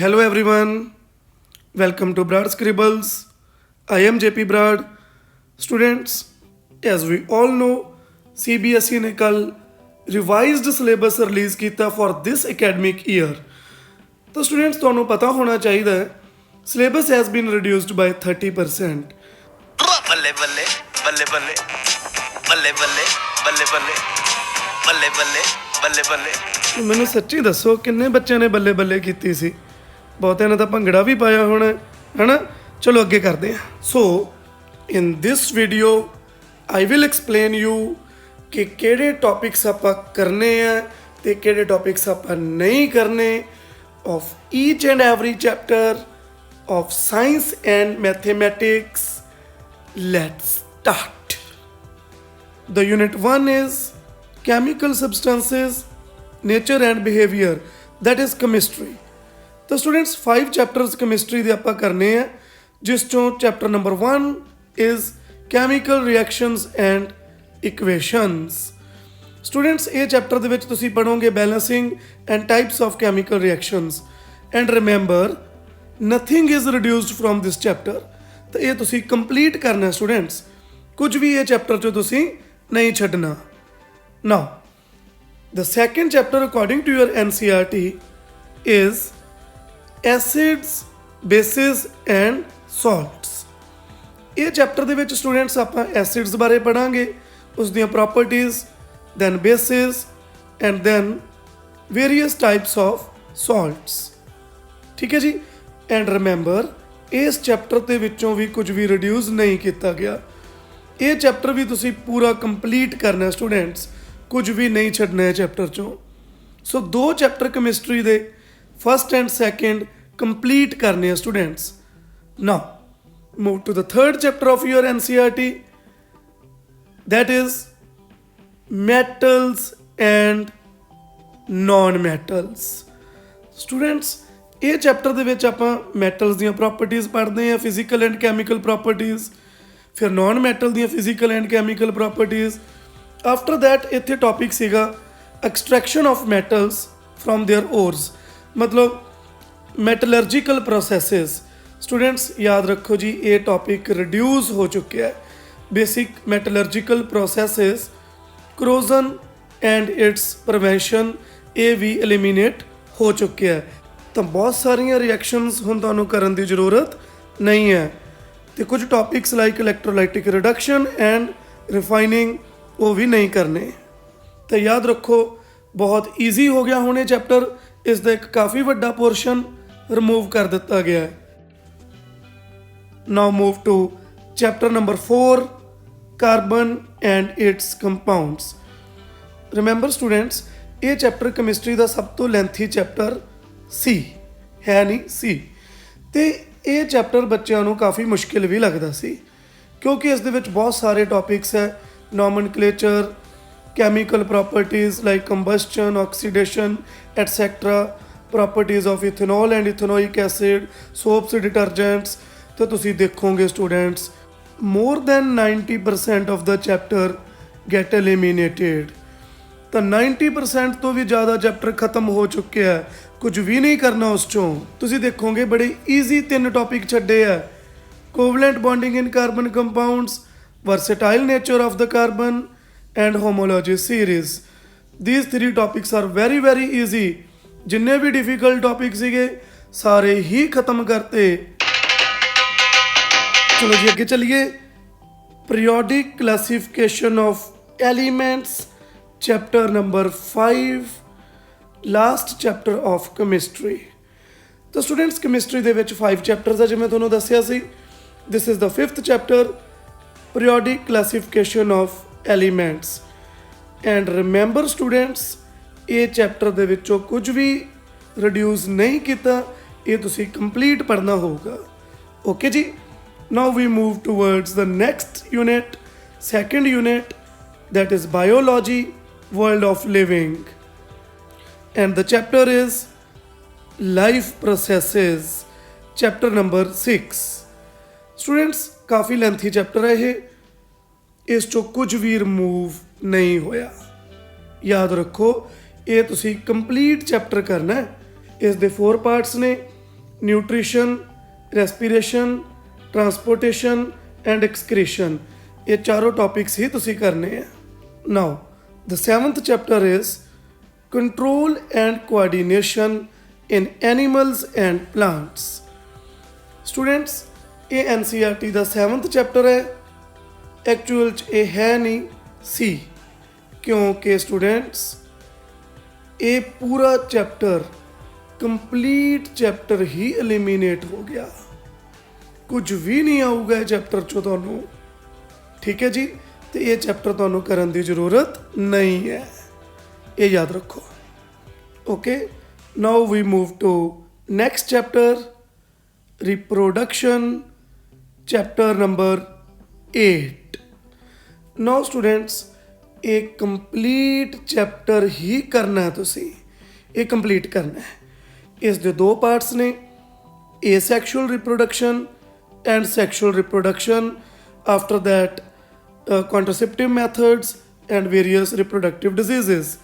Hello everyone, welcome to Brad Scribbles. I am JP Brad. Students, as we all know, CBSE ने कल revised syllabus release ਕੀਤਾ for this academic year. तो students ਤੁਹਾਨੂੰ ਪਤਾ ਹੋਣਾ ਚਾਹੀਦਾ ਹੈ syllabus has been reduced by 30%. ਬੱਲੇ ਬੱਲੇ ਬੱਲੇ ਬੱਲੇ ਬੱਲੇ ਬੱਲੇ ਬੱਲੇ ਬੱਲੇ ਬੱਲੇ ਬੱਲੇ ਬੱਲੇ ਬੱਲੇ ਮੈਨੂੰ ਸੱਚੀ ਦੱਸੋ ਕਿੰਨੇ ਬੱਚਿਆਂ ਨੇ ਬੱਲੇ ਬੱਲੇ ਕੀਤੀ ਸੀ। ਬਹੁਤਿਆਂ ਨੇ ਤਾਂ ਭੰਗੜਾ ਵੀ ਪਾਇਆ ਹੋਣਾ ਹੈਨਾ। ਚਲੋ ਅੱਗੇ ਕਰਦੇ ਹਾਂ। So in this video I will explain you ਕਿ ਕਿਹੜੇ ਟੌਪਿਕਸ ਆਪਾਂ ਕਰਨੇ ਆ ਤੇ ਕਿਹੜੇ ਟੌਪਿਕਸ ਆਪਾਂ ਨਹੀਂ ਕਰਨੇ of each and every chapter of science and mathematics. Let's start. The unit 1 is chemical substances, nature and behavior, that is chemistry. तो students 5 chapters chemistry ਦੇ ਆਪਾਂ ਕਰਨੇ ਆ ਜਿਸ ਚੋਂ chapter number 1 is chemical reactions and equations. Students ਇਹ chapter ਦੇ ਵਿੱਚ ਤੁਸੀਂ ਪੜੋਗੇ balancing and types of chemical reactions and remember nothing is reduced from this chapter. ਤਾਂ ਇਹ ਤੁਸੀਂ complete ਕਰਨਾ students, ਕੁਝ ਵੀ ਇਹ chapter ਚੋਂ ਤੁਸੀਂ ਨਹੀਂ ਛੱਡਣਾ। Now, the second chapter according to your NCERT is acids, bases and salts. ਇਹ ਚੈਪਟਰ ਦੇ ਵਿੱਚ ਸਟੂਡੈਂਟਸ ਆਪਾਂ ਐਸਿਡਸ ਬਾਰੇ ਪੜਾਂਗੇ, ਉਸ ਦੀਆਂ properties, then bases and then various types of salts. ਠੀਕ ਹੈ ਜੀ। ਐਂਡ ਰਿਮੈਂਬਰ ਇਸ ਚੈਪਟਰ ਦੇ ਵਿੱਚੋਂ ਵੀ ਕੁਝ ਵੀ ਰਿਡਿਊਸ ਨਹੀਂ ਕੀਤਾ ਗਿਆ। ਇਹ ਚੈਪਟਰ ਵੀ ਤੁਸੀਂ ਪੂਰਾ ਕੰਪਲੀਟ ਕਰਨਾ ਸਟੂਡੈਂਟਸ, ਕੁਝ ਵੀ ਨਹੀਂ ਛੱਡਣਾ ਹੈ ਚੈਪਟਰ ਚੋਂ। ਸੋ 2 ਚੈਪਟਰ ਕੈਮਿਸਟਰੀ ਦੇ ਫਸਟ ਐਂਡ ਸੈਕਿੰਡ ਕੰਪਲੀਟ ਕਰਨੇ ਆ students. Now move to the third chapter of your NCERT, that is metals and non-metals. Students ਇਹ ਚੈਪਟਰ ਦੇ ਵਿੱਚ ਆਪਾਂ ਮੈਟਲਸ ਦੀਆਂ ਪ੍ਰੋਪਰਟੀਜ਼ ਪੜ੍ਹਦੇ ਹਾਂ, ਫਿਜ਼ੀਕਲ ਐਂਡ ਕੈਮੀਕਲ ਪ੍ਰੋਪਰਟੀਜ਼, ਫਿਰ ਨੌਨ ਮੈਟਲ ਦੀਆਂ physical and chemical properties. After that ਇੱਥੇ ਟੌਪਿਕ ਸੀਗਾ extraction of metals from their ores, ਮਤਲਬ ਮੈਟਲਰਜੀਕਲ ਪ੍ਰੋਸੈਸਿਸ। ਸਟੂਡੈਂਟਸ ਯਾਦ ਰੱਖੋ ਜੀ ਇਹ ਟੌਪਿਕ ਰਿਡਿਊਸ ਹੋ ਚੁੱਕਿਆ ਹੈ। Basic metallurgical processes, corrosion and its prevention, ਇਹ ਵੀ ਐਲੀਮੀਨੇਟ ਹੋ ਚੁੱਕਿਆ ਹੈ। ਤਾਂ ਬਹੁਤ ਸਾਰੀਆਂ ਰਿਐਕਸ਼ਨਸ ਹੁਣ ਤੁਹਾਨੂੰ ਕਰਨ ਦੀ ਜ਼ਰੂਰਤ ਨਹੀਂ ਹੈ। ਤੇ ਕੁਝ topics like electrolytic reduction and refining ਉਹ ਵੀ ਨਹੀਂ ਕਰਨੇ। ਤਾਂ ਯਾਦ ਰੱਖੋ ਬਹੁਤ ਈਜ਼ੀ ਹੋ ਗਿਆ ਹੁਣ ਇਹ ਚੈਪਟਰ, ਇਸ ਦਾ ਇੱਕ ਕਾਫੀ ਵੱਡਾ ਪੋਰਸ਼ਨ ਰਿਮੂਵ ਕਰ ਦਿੱਤਾ ਗਿਆ ਹੈ। Now move to chapter number 4, carbon and its compounds. Remember students, ਇਹ ਚੈਪਟਰ ਕੈਮਿਸਟਰੀ ਦਾ ਸਭ ਤੋਂ ਲੈਂਥੀ ਚੈਪਟਰ ਸੀ, ਹੈ ਨਹੀਂ ਸੀ। ਤੇ ਇਹ ਚੈਪਟਰ ਬੱਚਿਆਂ ਨੂੰ ਕਾਫੀ ਮੁਸ਼ਕਿਲ ਵੀ ਲੱਗਦਾ ਸੀ ਕਿਉਂਕਿ ਇਸ ਦੇ ਵਿੱਚ ਬਹੁਤ ਸਾਰੇ ਟੌਪਿਕਸ ਹੈ, ਨੋਮਨਕਲੇਚਰ, chemical properties like combustion, oxidation, etc., properties of ethanol and ethanoic acid, soaps, detergents। तो ਤੁਸੀਂ ਦੇਖੋਗੇ students more than 90% of the chapter get eliminated. ਤਾਂ 90% ਤੋਂ ਵੀ ਜ਼ਿਆਦਾ ਚੈਪਟਰ ਖਤਮ ਹੋ ਚੁੱਕਿਆ ਹੈ, ਕੁਝ ਵੀ ਨਹੀਂ ਕਰਨਾ ਉਸ ਚੋਂ। ਤੁਸੀਂ ਦੇਖੋਗੇ ਬੜੇ ਈਜ਼ੀ 3 ਟੌਪਿਕ ਛੱਡੇ ਆ, covalent bonding in carbon compounds, versatile nature of the carbon and homology series. These 3 topics are very very easy. ਜਿੰਨੇ ਵੀ ਡਿਫਿਕਲਟ ਟੌਪਿਕ ਸੀਗੇ ਸਾਰੇ ਹੀ ਖਤਮ ਕਰਤੇ। चलो जी आगे चलिए। Periodic classification of elements, chapter number 5, last chapter of chemistry. तो स्टूडेंट्स केमिस्ट्री दे विच 5 चैप्टर्स है जिवें तुहानूं दस्सिया सी। This is the 5th chapter, periodic classification of elements. And remember students ये चैप्टर दे विचों कुछ भी रिड्यूस नहीं किया, ये तुसीं कंप्लीट पढ़ना होगा। Okay ji. Now we move towards the next unit, second unit, that is biology, world of living, and the chapter is life processes, chapter number 6. Students काफ़ी lengthy chapter है ये, इस चो कुछ भी remove नहीं होया। याद रखो ये तुसी complete chapter करना है। इस दे 4 parts ने, nutrition, respiration, transportation and excretion. ये चारों टॉपिक्स ही तुसी करने हैं। Now the 7th chapter is control and coordination in animals and plants. Students, ये NCERT का 7th चैप्टर है। एक्चुअल च ये है नहीं सी, क्योंकि स्टूडेंट्स ये पूरा चैप्टर कंप्लीट चैप्टर ही एलिमिनेट हो गया, कुछ भी नहीं आऊगा चैप्टर चो तुहानू। ठीक है जी, तो ये चैप्टर तुहानू करन दी जरूरत नहीं है, ये याद रखो। Okay, now we move to next chapter, reproduction, chapter number 8। Now students, एक कंप्लीट चैप्टर ही करना है तुसी, ये कंप्लीट करना है। इस दे दो पार्ट्स ने, asexual reproduction and sexual reproduction, after that contraceptive methods and various reproductive diseases।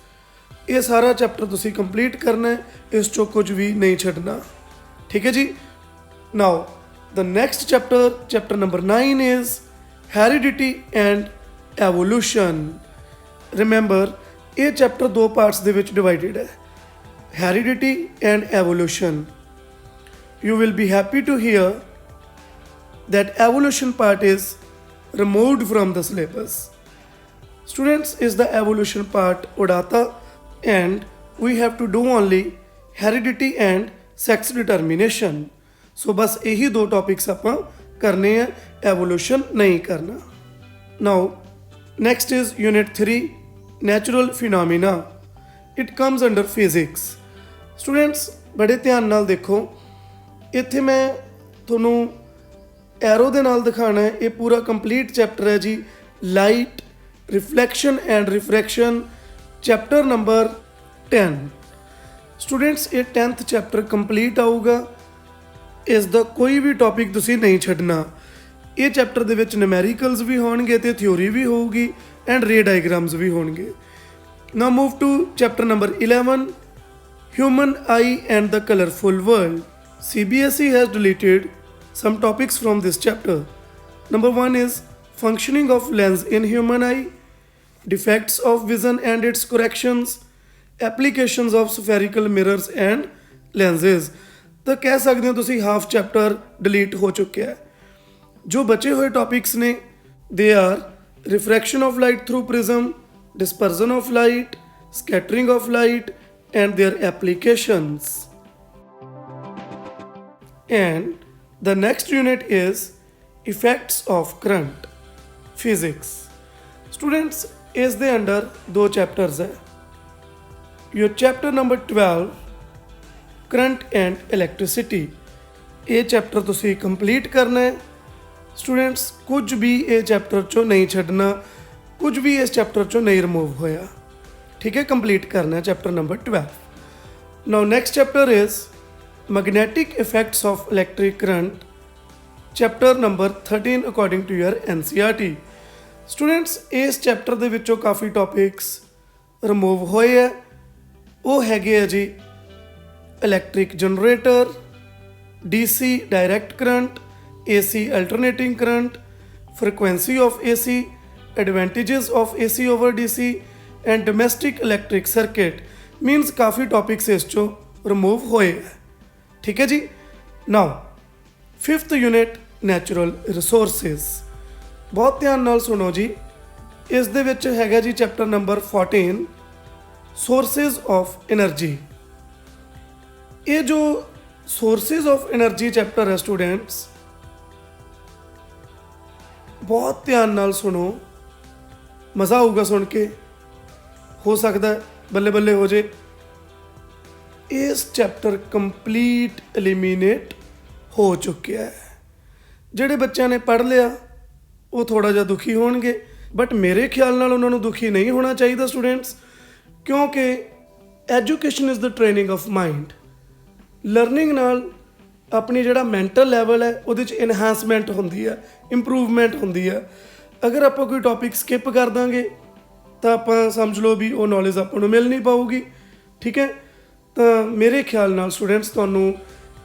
ये सारा चैप्टर तुसी कंप्लीट करना है, इस चो कुछ भी नहीं छड्डना। ठीक है जी। Now the next chapter, chapter number 9 is heredity and evolution. Remember, ये चैप्टर दो पार्ट्स दे विच डिवाइडेड है, heredity and evolution. You will be happy to hear that evolution part is removed from the syllabus. Students, is the evolution part udata, and we have to do only heredity and sex determination. So बस यही दो topics ਆਪਾਂ करने हैं, evolution नहीं करना। Now next is unit 3, natural phenomena. It comes under physics. Students, बड़े ध्यान नाल देखो, ਇੱਥੇ ਮੈਂ ਤੁਹਾਨੂੰ ਐਰੋ ਦੇ ਨਾਲ ਦਿਖਾਣਾ ਹੈ। ਇਹ ਪੂਰਾ ਕੰਪਲੀਟ ਚੈਪਟਰ ਹੈ ਜੀ, light, reflection and refraction, chapter number 10। Students, ਇਹ 10th ਚੈਪਟਰ ਕੰਪਲੀਟ ਆਊਗਾ, ਇਸ ਦਾ ਕੋਈ ਵੀ ਟੌਪਿਕ ਤੁਸੀਂ ਨਹੀਂ ਛੱਡਣਾ। ਇਹ ਚੈਪਟਰ ਦੇ ਵਿੱਚ ਨਿਊਮੈਰੀਕਲਸ ਵੀ ਹੋਣਗੇ ਤੇ ਥਿਊਰੀ ਵੀ ਹੋਊਗੀ ਐਂਡ ਰੇ ਡਾਇਗਰਾਮਸ ਵੀ ਹੋਣਗੇ। Now move to chapter number 11, human eye and the colourful world. CBSE has deleted some topics from this chapter. Number 1 is functioning of lens in human eye, defects of vision and its corrections, applications of spherical mirrors and lenses। ਤਾਂ ਕਹਿ ਸਕਦੇ ਹੋ ਤੁਸੀਂ half chapter delete ਹੋ ਚੁੱਕਿਆ ਹੈ। ਜੋ ਬਚੇ ਹੋਏ ਟੌਪਿਕਸ ਨੇ, they are refraction of light through prism, dispersion of light, scattering of light and their applications. And the next unit is effects of current, physics। Students, is ਦੇ under दो chapters है। Your chapter number 12, current and electricity, ये chapter तुसी complete करना है। Students, कुछ भी ये chapter चो नहीं छड्डना, कुछ भी इस chapter चो नहीं remove होया। ठीक है, complete करना है chapter number 12। Now next chapter is magnetic effects of electric current, chapter number 13 according to your NCERT। Students, इस chapter ਦੇ ਵਿੱਚੋਂ ਕਾਫੀ topics remove ਹੋਏ ਹੈ। ਉਹ ਹੈਗੇ ਆ ਜੀ electric generator, DC direct current, AC alternating current, frequency of AC, advantages of AC over DC and domestic electric circuit। means ਕਾਫੀ topics ਇਸ ਚੋਂ remove ਹੋਏ ਹੈ। ठीक है जी। Now 5th unit, natural resources. बहुत ध्यान नाल सुनो जी, इस दे विच हैगा जी chapter number 14, sources of energy. ये जो सोर्सेज ऑफ एनर्जी चैप्टर है स्टूडेंट्स, बहुत ध्यान नाल सुनो, मज़ा आऊगा सुन के, हो सकता है बल्ले बल्ले हो जाए। इस चैप्टर कंप्लीट एलिमिनेट हो चुका है। ਜਿਹੜੇ ਬੱਚਿਆਂ ਨੇ ਪੜ੍ਹ ਲਿਆ ਉਹ ਥੋੜਾ ਜਿਹਾ ਦੁਖੀ ਹੋਣਗੇ, ਬਟ ਮੇਰੇ ਖਿਆਲ ਨਾਲ ਉਹਨਾਂ ਨੂੰ ਦੁਖੀ ਨਹੀਂ ਹੋਣਾ ਚਾਹੀਦਾ ਸਟੂਡੈਂਟਸ, ਕਿਉਂਕਿ education is the training of mind. Learning ਨਾਲ ਆਪਣੀ ਜਿਹੜਾ ਮੈਂਟਲ ਲੈਵਲ ਹੈ ਉਹਦੇ 'ਚ ਇਨਹਾਂਸਮੈਂਟ ਹੁੰਦੀ ਹੈ, ਇੰਪਰੂਵਮੈਂਟ ਹੁੰਦੀ ਹੈ। ਅਗਰ ਆਪਾਂ ਕੋਈ ਟੌਪਿਕ ਸਕਿਪ ਕਰ ਦਾਂਗੇ ਤਾਂ ਆਪਾਂ ਸਮਝ ਲਓ ਵੀ ਉਹ ਨੌਲੇਜ ਆਪਾਂ ਨੂੰ ਮਿਲ ਨਹੀਂ ਪਾਊਗੀ। ਠੀਕ ਹੈ, ਤਾਂ ਮੇਰੇ ਖਿਆਲ ਨਾਲ ਸਟੂਡੈਂਟਸ ਤੁਹਾਨੂੰ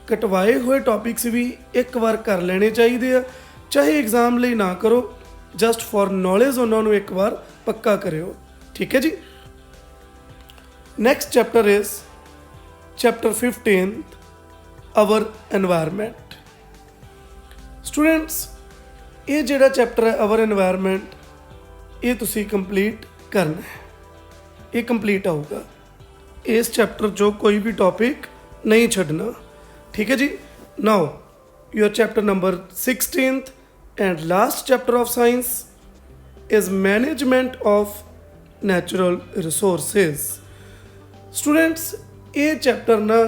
ਕਟਵਾਏ ਹੋਏ ਟੌਪਿਕਸ ਵੀ ਇੱਕ ਵਾਰ ਕਰ ਲੈਣੇ ਚਾਹੀਦੇ ਆ, ਚਾਹੇ ਐਗਜ਼ਾਮ ਲਈ ਨਾ ਕਰੋ, ਜਸਟ ਫॉर ਨੌਲੇਜ ਉਹਨਾਂ ਨੂੰ ਇੱਕ ਵਾਰ ਪੱਕਾ ਕਰਿਓ। ਠੀਕ ਹੈ ਜੀ। Next chapter is chapter 15th our environment. Students, ਇਹ ਜਿਹੜਾ ਚੈਪਟਰ ਹੈ ਆਵਰ এনवायरमेंट, ਇਹ ਤੁਸੀਂ ਕੰਪਲੀਟ ਕਰਨਾ ਹੈ। ਇਹ ਕੰਪਲੀਟ ਆਊਗਾ, ਇਸ ਚੈਪਟਰ 'ਚੋਂ ਕੋਈ ਵੀ ਟੌਪਿਕ ਨਹੀਂ ਛੱਡਣਾ। ਠੀਕ ਹੈ ਜੀ। ਨਾਓ your chapter number 16th and last chapter of science is management of natural resources। students, ਇਹ ਚੈਪਟਰ ਨਾ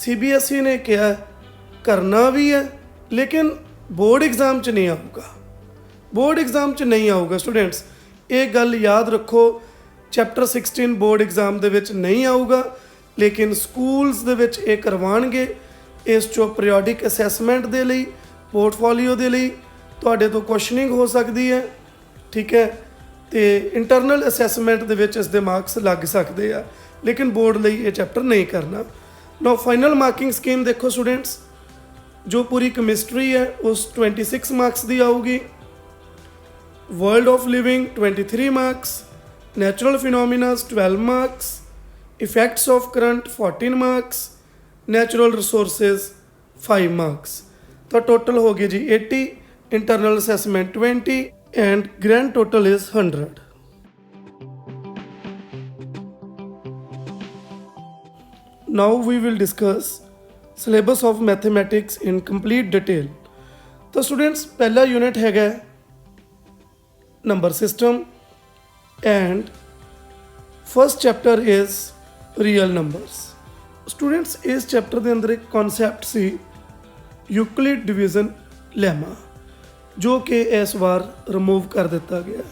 CBSE ਨੇ ਕਿਹਾ ਕਰਨਾ ਵੀ ਹੈ, ਲੇਕਿਨ ਬੋਰਡ ਐਗਜ਼ਾਮ 'ਚ ਨਹੀਂ ਆਊਗਾ। ਬੋਰਡ ਐਗਜ਼ਾਮ 'ਚ ਨਹੀਂ ਆਊਗਾ ਸਟੂਡੈਂਟਸ, ਇਹ ਗੱਲ ਯਾਦ ਰੱਖੋ। ਚੈਪਟਰ 16 ਬੋਰਡ ਐਗਜ਼ਾਮ ਦੇ ਵਿੱਚ ਨਹੀਂ ਆਊਗਾ, ਲੇਕਿਨ ਸਕੂਲਸ ਦੇ ਵਿੱਚ ਇਹ ਕਰਵਾਉਣਗੇ। ਇਸ 'ਚੋਂ ਪੀਰੀਓਡਿਕ ਅਸੈਸਮੈਂਟ ਦੇ ਲਈ, ਪੋਰਟਫੋਲੀਓ ਦੇ ਲਈ ਤੁਹਾਡੇ ਤੋਂ ਕੁਐਸਚਨਿੰਗ ਹੋ ਸਕਦੀ ਹੈ। ਠੀਕ ਹੈ, ਤੇ ਇੰਟਰਨਲ ਅਸੈਸਮੈਂਟ ਦੇ ਵਿੱਚ ਇਸ ਦੇ ਮਾਰਕਸ ਲੱਗ ਸਕਦੇ ਆ, ਲੇਕਿਨ ਬੋਰਡ ਲਈ ਇਹ ਚੈਪਟਰ ਨਹੀਂ ਕਰਨਾ। ਨਾਓ ਫਾਈਨਲ ਮਾਰਕਿੰਗ ਸਕੀਮ ਦੇਖੋ ਸਟੂਡੈਂਟਸ, ਜੋ ਪੂਰੀ ਕੈਮਿਸਟਰੀ ਹੈ ਉਸ 26 ਮਾਰਕਸ ਦੀ ਆਊਗੀ, world of living 23 marks, natural phenomenas 12 marks, effects of current 14 marks, natural resources 5 marks. ਤਾਂ ਟੋਟਲ ਹੋ ਗਏ ਜੀ 80, internal assessment 20 and grand total is 100। Now we will discuss syllabus of mathematics in complete detail। तो students, पहला unit हैगा number system and first chapter is real numbers। students, इस chapter ਦੇ ਅੰਦਰ ਇੱਕ concept ਸੀ Euclid division lemma, ਜੋ ਕਿ ਇਸ ਵਾਰ ਰਿਮੂਵ ਕਰ ਦਿੱਤਾ ਗਿਆ।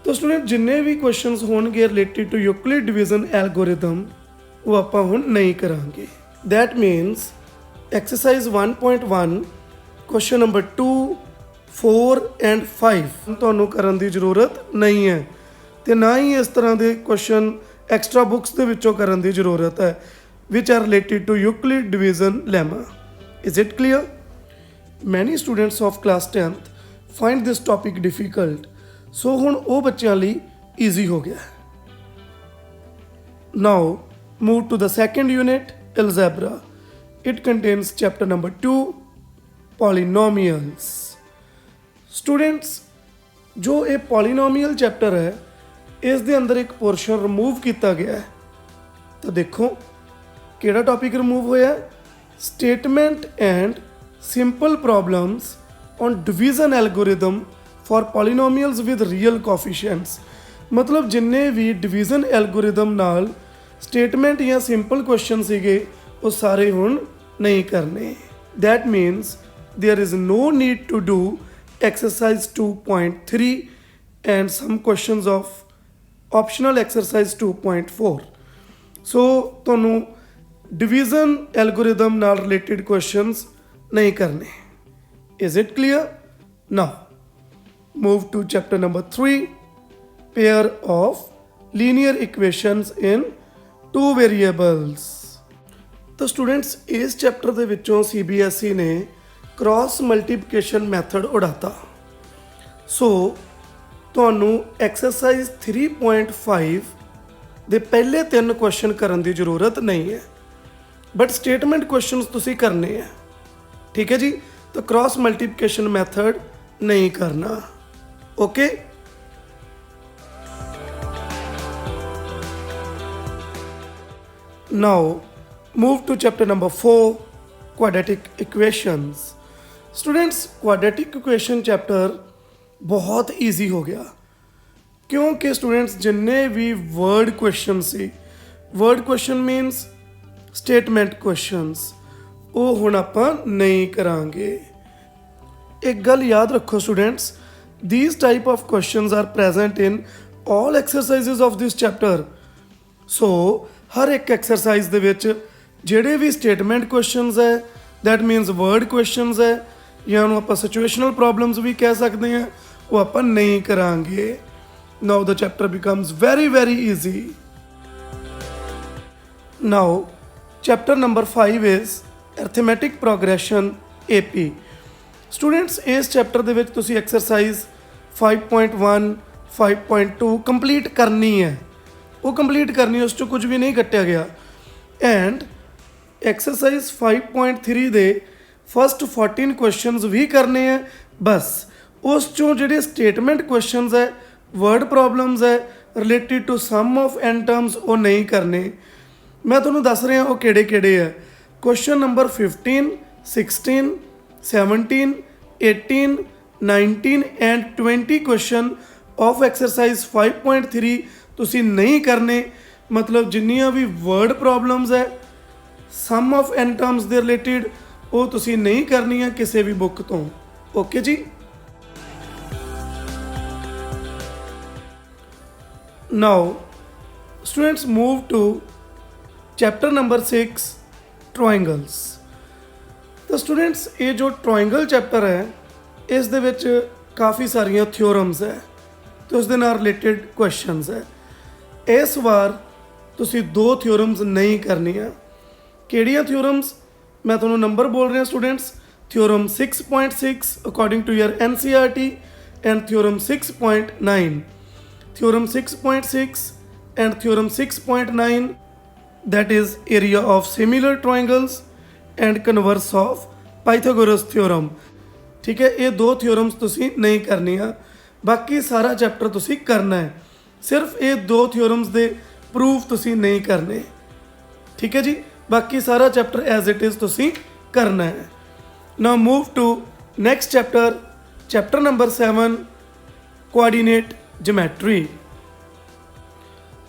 तो student, ਜਿੰਨੇ ਵੀ questions ਹੋਣਗੇ related to Euclid division algorithm ਉਹ ਆਪਾਂ ਹੁਣ ਨਹੀਂ ਕਰਾਂਗੇ। That means exercise 1.1 question number 2, 4 and 5 ਤੁਹਾਨੂੰ ਕਰਨ ਦੀ ਜ਼ਰੂਰਤ ਨਹੀਂ ਹੈ, ਤੇ ਨਾ ਹੀ ਇਸ ਤਰ੍ਹਾਂ ਦੇ ਕੁਐਸਚਨ ਐਕਸਟਰਾ ਬੁੱਕਸ ਦੇ ਵਿੱਚੋਂ ਕਰਨ ਦੀ ਜ਼ਰੂਰਤ ਹੈ which are related to Euclid division lemma। Is it clear? Many students of class 10th find this topic difficult, so ਹੁਣ ਉਹ ਬੱਚਿਆਂ ਲਈ easy ਹੋ ਗਿਆ। Now move to the second unit, algebra। It contains chapter number 2, polynomials। students, जो ये polynomial chapter है, इस दे अंदर एक पोर्शन रिमूव किया गया है। तो देखो केड़ा टॉपिक रिमूव होया, statement and simple problems on division algorithm for polynomials with real coefficients। मतलब जिन्ने भी division algorithm नाल स्टेटमेंट या सिंपल क्वेश्चन सीगे वो सारे हुण नहीं करने। That means there is no need to do exercise 2.3 and some questions of optional exercise 2.4। So तुहानू डिवीजन एल्गोरिदम नाल रिलेटेड क्वेश्चंस नहीं करने। Is it clear? Now move to chapter number 3, pair of linear equations in 2 variables. तो students, इस chapter ਦੇ ਵਿੱਚੋਂ CBSE ਨੇ cross multiplication method उड़ाता। सो ਤੁਹਾਨੂੰ ਐਕਸਰਸਾਈਜ਼ 3.5 ਦੇ ਪਹਿਲੇ 3 ਕੁਐਸਚਨ ਕਰਨ ਦੀ ਜ਼ਰੂਰਤ ਨਹੀਂ ਹੈ, ਬਟ ਸਟੇਟਮੈਂਟ ਕੁਐਸਚਨਸ ਤੁਸੀਂ ਕਰਨੇ ਆ। ਠੀਕ ਹੈ ਜੀ। ਤਾਂ क्रॉस मल्टीप्लिकेशन मैथड नहीं करना। Okay. Now move to chapter number 4, quadratic equations। students, quadratic equation chapter बहुत easy हो गया, क्योंकि students जिन्ने भी word question सी, word question means statement questions, ਉਹ ਹੁਣ ਆਪਾਂ ਨਹੀਂ ਕਰਾਂਗੇ। एक गल याद रखो students, these type of questions are present in all exercises of this chapter। so हर एक एक्सरसाइज ਦੇ ਵਿੱਚ ਜਿਹੜੇ ਵੀ ਸਟੇਟਮੈਂਟ ਕੁਐਸਚਨਸ ਹੈ, ਦੈਟ ਮੀਨਸ ਵਰਡ ਕੁਐਸਚਨਸ ਹੈ, ਜਾਂ ਉਹਨੂੰ ਆਪਾਂ ਸਿਚੁਏਸ਼ਨਲ ਪ੍ਰੋਬਲਮਸ ਵੀ ਕਹਿ ਸਕਦੇ ਹਾਂ, ਉਹ ਆਪਾਂ ਨਹੀਂ ਕਰਾਂਗੇ। Now the chapter becomes very very easy. Now chapter number 5 is arithmetic progression AP। Students ਇਸ ਚੈਪਟਰ ਦੇ ਵਿੱਚ ਤੁਸੀਂ ਐਕਸਰਸਾਈਜ਼ 5.1 5.2 ਕੰਪਲੀਟ ਕਰਨੀ ਹੈ, ਉਹ ਕੰਪਲੀਟ ਕਰਨੀ, ਉਸ 'ਚੋਂ ਕੁਝ ਵੀ ਨਹੀਂ ਕੱਟਿਆ ਗਿਆ। ਐਂਡ ਐਕਸਰਸਾਈਜ਼ 5.3 ਦੇ ਫਸਟ 14 ਕੁਐਸਚਨਸ ਵੀ ਕਰਨੇ ਹੈ ਬਸ। ਉਸ 'ਚੋਂ ਜਿਹੜੇ ਸਟੇਟਮੈਂਟ ਕੁਐਸਚਨਸ ਹੈ, ਵਰਡ ਪ੍ਰੋਬਲਮਸ ਹੈ related to sum of N terms, ਉਹ ਨਹੀਂ ਕਰਨੇ। ਮੈਂ ਤੁਹਾਨੂੰ ਦੱਸ ਰਿਹਾ ਉਹ ਕਿਹੜੇ ਕਿਹੜੇ ਹੈ। Question number 15 16 17 18 19 and 20 question of exercise 5.3 ਤੁਸੀਂ ਨਹੀਂ ਕਰਨੇ। ਮਤਲਬ ਜਿੰਨੀਆਂ ਵੀ ਵਰਡ ਪ੍ਰੋਬਲਮਸ ਹੈ, ਸਮ ਆਫ ਐਂਡ ਟਰਮਸ ਦੇ ਰਿਲੇਟਿਡ, ਉਹ ਤੁਸੀਂ ਨਹੀਂ ਕਰਨੀਆਂ ਕਿਸੇ ਵੀ ਬੁੱਕ ਤੋਂ। ਓਕੇ ਜੀ। Now students move to chapter number 6 triangles. ਤਾਂ ਸਟੂਡੈਂਟਸ ਇਹ ਜੋ ਟਰਾਇੰਗਲ ਚੈਪਟਰ ਹੈ, ਇਸ ਦੇ ਵਿੱਚ ਕਾਫੀ ਸਾਰੀਆਂ ਥਿਓਰਮਸ ਹੈ ਤੇ ਉਸ ਦੇ ਨਾਲ ਰਿਲੇਟਡ ਕੁਐਸਚਨਸ ਹੈ। ਇਸ ਵਾਰ ਤੁਸੀਂ 2 ਥਿਓਰਮਸ ਨਹੀਂ ਕਰਨੀਆਂ। ਕਿਹੜੀਆਂ ਥਿਓਰਮਸ? ਮੈਂ ਤੁਹਾਨੂੰ ਨੰਬਰ ਬੋਲ ਰਿਹਾ students. Theorem 6.6 according to your NCERT and theorem 6.9। Theorem 6.6 and theorem 6.9 that is area of similar triangles and converse of Pythagoras theorem। ਠੀਕ ਹੈ, ਇਹ 2 ਥਿਓਰਮਸ ਤੁਸੀਂ ਨਹੀਂ ਕਰਨੀਆਂ, ਬਾਕੀ ਸਾਰਾ ਚੈਪਟਰ ਤੁਸੀਂ ਕਰਨਾ ਹੈ। ਸਿਰਫ ਇਹ 2 ਥਿਓਰਮਸ ਦੇ ਪ੍ਰੂਫ ਤੁਸੀਂ ਨਹੀਂ ਕਰਨੇ। ਠੀਕ ਹੈ ਜੀ, ਬਾਕੀ ਸਾਰਾ ਚੈਪਟਰ ਐਜ਼ ਇਟ ਇਜ਼ ਤੁਸੀਂ ਕਰਨਾ ਹੈ। Now move to next chapter, chapter number 7 coordinate geometry.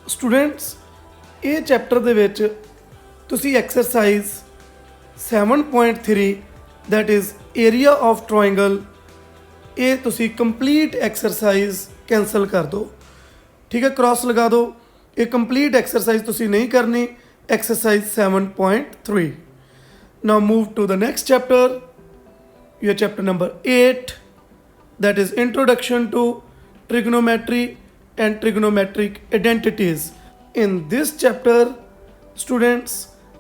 Students ਇਹ ਚੈਪਟਰ ਦੇ ਵਿੱਚ ਤੁਸੀਂ exercise 7.3 that is area of triangle, ਇਹ ਤੁਸੀਂ ਕੰਪਲੀਟ ਐਕਸਰਸਾਈਜ਼ ਕੈਂਸਲ ਕਰ ਦਿਓ। ਠੀਕ ਹੈ, ਕ੍ਰਾਸ ਲਗਾ ਦਿਓ। ਇਹ ਕੰਪਲੀਟ ਐਕਸਰਸਾਈਜ਼ ਤੁਸੀਂ ਨਹੀਂ ਕਰਨੀ, exercise 7.3। Now move to the next chapter, your chapter number 8 that is introduction to trigonometry and trigonometric identities। In this chapter students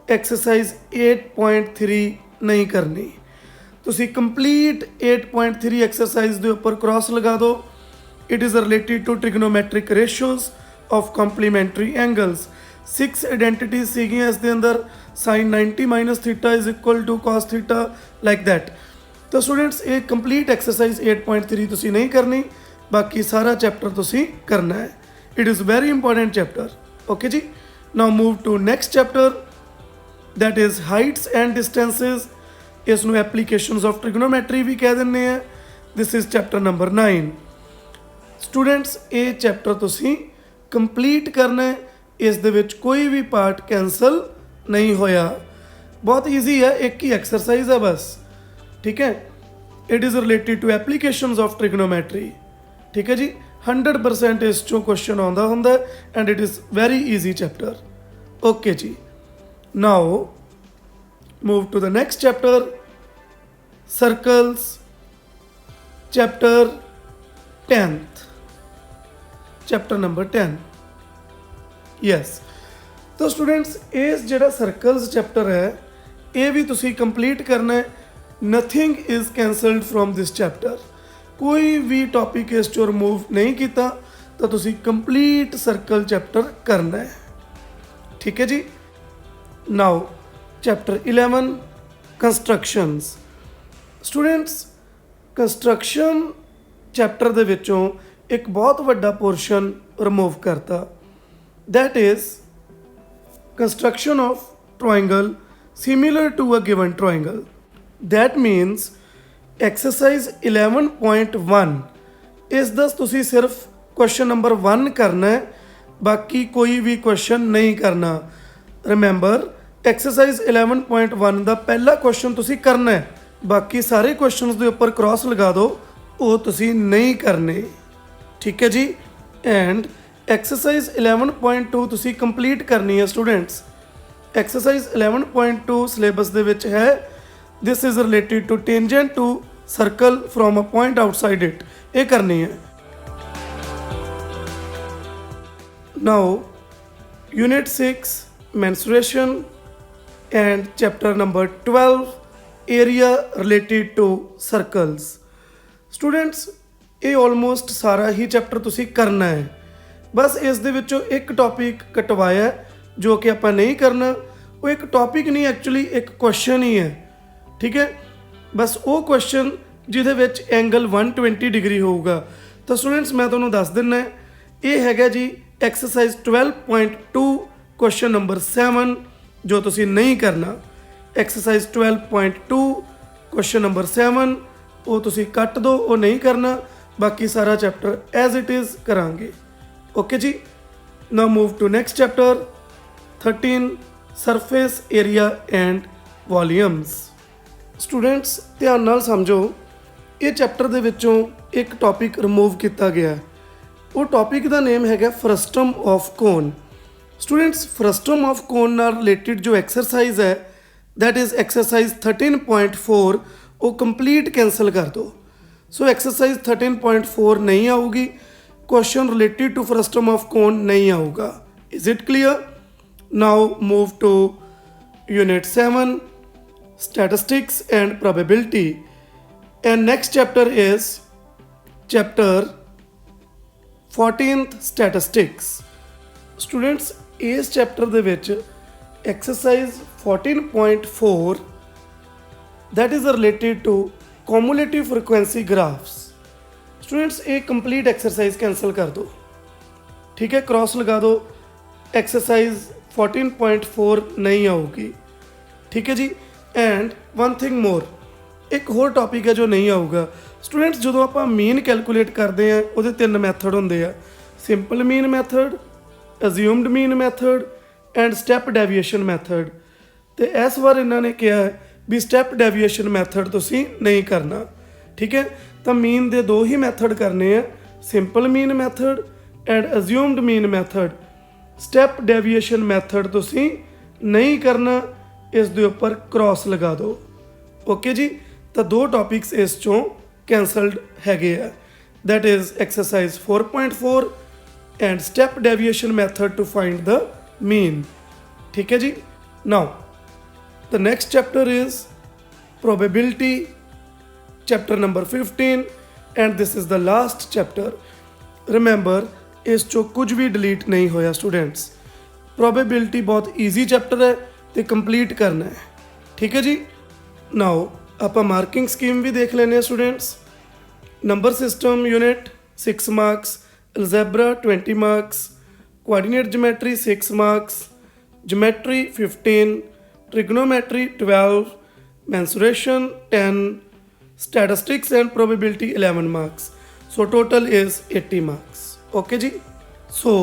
exercise 8.3 ਨਹੀਂ ਕਰਨੀ। ਤੁਸੀਂ ਕੰਪਲੀਟ 8.3 ਐਕਸਰਸਾਈਜ਼ ਦੇ ਉੱਪਰ ਕ੍ਰਾਸ ਲਗਾ ਦਿਓ। It is related to trigonometric ratios of complementary angles. 6 identities ਸੀਗੀਆਂ ਇਸ ਦੇ ਅੰਦਰ। sin 90 minus theta is equal to cos theta, like that। ਤਾਂ ਸਟੂਡੈਂਟਸ ਇਹ ਕੰਪਲੀਟ ਐਕਸਰਸਾਈਜ਼ 8.3 ਤੁਸੀਂ ਨਹੀਂ ਕਰਨੀ, ਬਾਕੀ ਸਾਰਾ ਚੈਪਟਰ ਤੁਸੀਂ ਕਰਨਾ ਹੈ। It is very important chapter. Okay ਜੀ। Now move to next chapter that is heights and distances। ਇਸ ਨੂੰ ਐਪਲੀਕੇਸ਼ਨਸ ਆਫ ਟ੍ਰਿਗਨੋਮੈਟਰੀ ਵੀ ਕਹਿ ਦਿੰਦੇ ਆ। This is chapter number 9। Students ਇਹ ਚੈਪਟਰ ਤੁਸੀਂ ਕੰਪਲੀਟ ਕਰਨਾ ਹੈ, ਇਸ ਦੇ ਵਿੱਚ ਕੋਈ ਵੀ ਪਾਰਟ ਕੈਂਸਲ ਨਹੀਂ ਹੋਇਆ। ਬਹੁਤ ਈਜ਼ੀ ਹੈ, ਇੱਕ ਹੀ ਐਕਸਰਸਾਈਜ਼ ਹੈ ਬਸ। ਠੀਕ ਹੈ, it is related to applications of trigonometry. ਠੀਕ ਹੈ ਜੀ, 100% ਇਸ ਚੋਂ ਕੁਐਸਚਨ ਆਉਂਦਾ ਹੁੰਦਾ and it is very easy chapter. Okay ਜੀ। Now move to the next chapter, circles, chapter 10th, chapter number 10। yes, तो students ਇਸ ਜਿਹੜਾ circles chapter ਹੈ, ਇਹ ਵੀ ਤੁਸੀਂ complete ਕਰਨਾ ਹੈ। nothing is cancelled from this chapter। ਕੋਈ ਵੀ topic ਇਸ ਚੋਂ remove ਨਹੀਂ ਕੀਤਾ, ਤਾਂ ਤੁਸੀਂ complete circle chapter ਕਰਨਾ ਹੈ। ਠੀਕ ਹੈ ਜੀ। now chapter 11 constructions. Students construction chapter ਦੇ ਵਿੱਚੋਂ ਇੱਕ ਬਹੁਤ ਵੱਡਾ ਪੋਰਸ਼ਨ ਰਿਮੂਵ ਕਰਤਾ, that is construction of triangle similar to a given triangle. That means exercise 11.1 ਇਸ ਦਾ ਤੁਸੀਂ ਸਿਰਫ ਕੁਐਸਚਨ ਨੰਬਰ 1 ਕਰਨਾ ਹੈ, ਬਾਕੀ ਕੋਈ ਵੀ ਕੁਐਸਚਨ ਨਹੀਂ ਕਰਨਾ। ਰਿਮੈਂਬਰ ਐਕਸਰਸਾਈਜ਼ 11.1 ਦਾ ਪਹਿਲਾ ਕੁਐਸਚਨ ਤੁਸੀਂ ਕਰਨਾ ਹੈ, ਬਾਕੀ ਸਾਰੇ ਕੁਐਸਚਨਸ ਦੇ ਉੱਪਰ ਕ੍ਰਾਸ ਲਗਾ ਦਿਓ, ਉਹ ਤੁਸੀਂ ਨਹੀਂ ਕਰਨੇ। ਠੀਕ ਹੈ ਜੀ। ਐਂਡ ਐਕਸਰਸਾਈਜ਼ 11.2 ਤੁਸੀਂ ਕੰਪਲੀਟ ਕਰਨੀ ਹੈ ਸਟੂਡੈਂਟਸ। ਐਕਸਰਸਾਈਜ਼ 11.2 ਸਿਲੇਬਸ ਦੇ ਵਿੱਚ ਹੈ। This is related to tangent to circle from a point outside it, ਇਹ ਕਰਨੀ ਹੈ। Now unit 6 mensuration and chapter number 12, area related to circles. Students, ਇਹ ਆਲਮੋਸਟ ਸਾਰਾ ਹੀ ਚੈਪਟਰ ਤੁਸੀਂ ਕਰਨਾ ਹੈ। ਬਸ ਇਸ ਦੇ ਵਿੱਚੋਂ ਇੱਕ ਟੌਪਿਕ ਕਟਵਾਇਆ ਜੋ ਕਿ ਆਪਾਂ ਨਹੀਂ ਕਰਨਾ। ਉਹ ਇੱਕ ਟੌਪਿਕ ਨਹੀਂ, ਐਕਚੁਅਲੀ ਇੱਕ ਕੁਐਸਚਨ ਹੀ ਹੈ, ਠੀਕ ਹੈ। ਬਸ ਉਹ ਕੁਐਸਚਨ ਜਿਹਦੇ ਵਿੱਚ ਐਂਗਲ 120 ਡਿਗਰੀ ਹੋਊਗਾ। ਤਾਂ ਸਟੂਡੈਂਟਸ ਮੈਂ ਤੁਹਾਨੂੰ ਦੱਸ ਦਿੰਦਾ, ਇਹ ਹੈਗਾ ਜੀ ਐਕਸਰਸਾਈਜ਼ 12.2 ਕੁਐਸਚਨ ਨੰਬਰ 7 ਜੋ ਤੁਸੀਂ ਨਹੀਂ ਕਰਨਾ। ਐਕਸਰਸਾਈਜ਼ 12.2 ਕੁਐਸਚਨ ਨੰਬਰ 7 ਉਹ ਤੁਸੀਂ ਕੱਟ ਦਿਓ, ਉਹ ਨਹੀਂ ਕਰਨਾ। ਬਾਕੀ ਸਾਰਾ ਚੈਪਟਰ ਐਜ਼ ਇਟ ਇਜ਼ ਕਰਾਂਗੇ। ਓਕੇ ਜੀ। Now move to next chapter 13, surface area and volumes. Students ਧਿਆਨ ਨਾਲ ਸਮਝੋ, ਇਹ ਚੈਪਟਰ ਦੇ ਵਿੱਚੋਂ ਇੱਕ ਟੌਪਿਕ ਰਿਮੂਵ ਕੀਤਾ ਗਿਆ। ਉਹ ਟੌਪਿਕ ਦਾ ਨੇਮ ਹੈਗਾ ਫਰਸਟਮ ਆਫ ਕੋਨ। ਸਟੂਡੈਂਟਸ, ਫਰਸਟਮ ਆਫ ਕੋਨ ਨਾਲ ਰਿਲੇਟਡ ਜੋ ਐਕਸਰਸਾਈਜ਼ ਹੈ ਦੈਟ ਇਜ਼ ਐਕਸਰਸਾਈਜ਼ 13.4, ਉਹ ਕੰਪਲੀਟ ਕੈਂਸਲ ਕਰ ਦਿਓ। ਸੋ ਐਕਸਰਸਾਈਜ਼ 13.4 ਨਹੀਂ ਆਊਗੀ, question related to frustum of cone ਨਹੀਂ ਆਊਗਾ। Is it clear? Now move to unit 7, statistics and probability, and next chapter is chapter 14th, statistics. Students, ਇਸ chapter ਦੇ ਵਿੱਚ exercise 14.4 that is related to cumulative frequency graphs. Students, ਇਹ complete exercise cancel ਕਰ ਦਿਓ, ਠੀਕ ਹੈ, cross ਲਗਾ ਦਿਓ। exercise 14.4 ਨਹੀਂ ਆਊਗੀ, ਠੀਕ ਹੈ ਜੀ। ਐਂਡ ਵਨ ਥਿੰਗ ਮੋਰ, ਇੱਕ ਹੋਰ ਟੌਪਿਕ ਹੈ ਜੋ ਨਹੀਂ ਆਊਗਾ। ਸਟੂਡੈਂਟਸ, ਜਦੋਂ ਆਪਾਂ ਮੀਨ ਕੈਲਕੂਲੇਟ ਕਰਦੇ ਹਾਂ ਉਹਦੇ 3 ਮੈਥਡ ਹੁੰਦੇ ਆ, simple mean method, assumed mean method and step deviation method. ਤੇ ਇਸ ਵਾਰ ਇਹਨਾਂ ਨੇ ਕਿਹਾ ਹੈ ਵੀ ਸਟੈਪ ਡੈਵੀਏਸ਼ਨ ਮੈਥਡ ਤੁਸੀਂ ਨਹੀਂ ਕਰਨਾ, ਠੀਕ ਹੈ। ਤਾਂ ਮੀਨ ਦੇ 2 ਹੀ ਮੈਥਡ ਕਰਨੇ ਆ, simple mean method and assumed mean method. Step deviation method ਤੁਸੀਂ ਨਹੀਂ ਕਰਨਾ, ਇਸ ਦੇ ਉੱਪਰ ਕ੍ਰਾਸ ਲਗਾ ਦਿਓ। ਓਕੇ ਜੀ। ਤਾਂ 2 ਟੌਪਿਕਸ ਇਸ ਚੋਂ ਕੈਂਸਲਡ ਹੈਗੇ ਆ, that is exercise 4.4 and step deviation method to find the mean, ਠੀਕ ਹੈ ਜੀ। Now the next chapter is probability, chapter number 15 and this is the last chapter. Remember, ਇਸ ਚੋਂ ਕੁਝ ਵੀ ਡਿਲੀਟ ਨਹੀਂ ਹੋਇਆ ਸਟੂਡੈਂਟਸ। ਪ੍ਰੋਬੇਬਿਲਿਟੀ ਬਹੁਤ ਈਜ਼ੀ ਚੈਪਟਰ ਹੈ ਤੇ ਕੰਪਲੀਟ ਕਰਨਾ ਹੈ, ਠੀਕ ਹੈ ਜੀ। ਨਾਓ ਆਪਾਂ ਮਾਰਕਿੰਗ ਸਕੀਮ ਵੀ ਦੇਖ ਲੈਂਦੇ ਹਾਂ students. Number system unit 6 marks, algebra 20 marks, coordinate geometry 6 marks, geometry 15, trigonometry 12, mensuration 10, statistics and probability 11 marks. So total is 80 marks. Okay ji. So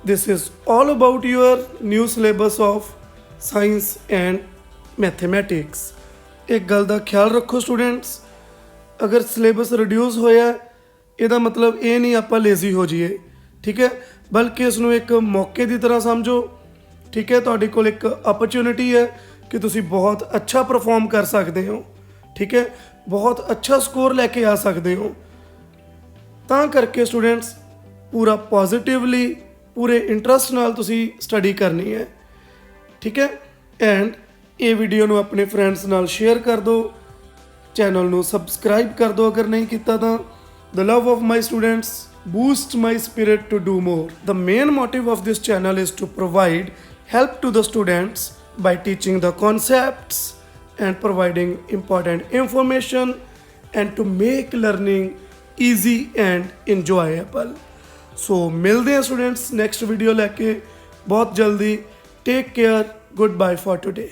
this is all about your new syllabus of science and mathematics. एक गल का ख्याल रखो students, अगर syllabus reduce होया ਇਹਦਾ ਮਤਲਬ ਇਹ ਨਹੀਂ ਆਪਾਂ ਲੇਜ਼ੀ ਹੋ ਜਾਈਏ, ਠੀਕ ਹੈ, ਬਲਕਿ ਇਸ ਨੂੰ ਇੱਕ ਮੌਕੇ ਦੀ ਤਰ੍ਹਾਂ ਸਮਝੋ, ਠੀਕ ਹੈ। ਤੁਹਾਡੇ ਕੋਲ ਇੱਕ ਅਪਰਚੂਨਿਟੀ ਹੈ ਕਿ ਤੁਸੀਂ ਬਹੁਤ ਅੱਛਾ ਪਰਫਾਰਮ ਕਰ ਸਕਦੇ ਹੋ, ਠੀਕ ਹੈ, ਬਹੁਤ ਅੱਛਾ ਸਕੋਰ ਲੈ ਕੇ ਆ ਸਕਦੇ ਹੋ। ਤਾਂ ਕਰਕੇ ਸਟੂਡੈਂਟਸ ਪੂਰਾ ਪੋਜ਼ਿਟਿਵਲੀ, ਪੂਰੇ ਇੰਟਰਸਟ ਨਾਲ ਤੁਸੀਂ ਸਟੱਡੀ ਕਰਨੀ ਹੈ, ਠੀਕ ਹੈ। ਐਂਡ ਇਹ ਵੀਡੀਓ ਨੂੰ ਆਪਣੇ ਫਰੈਂਡਸ ਨਾਲ ਸ਼ੇਅਰ ਕਰ ਦਿਓ, ਚੈਨਲ ਨੂੰ ਸਬਸਕ੍ਰਾਈਬ ਕਰ ਦਿਓ ਅਗਰ ਨਹੀਂ ਕੀਤਾ ਤਾਂ। The love of my students boosts my spirit to do more. The main motive of this channel is to provide help to the students by teaching the concepts and providing important information and to make learning easy and enjoyable. So ਮਿਲਦੇ ਹਾਂ students next video ਲੈ ਕੇ ਬਹੁਤ ਜਲਦੀ। Take care. Goodbye for today.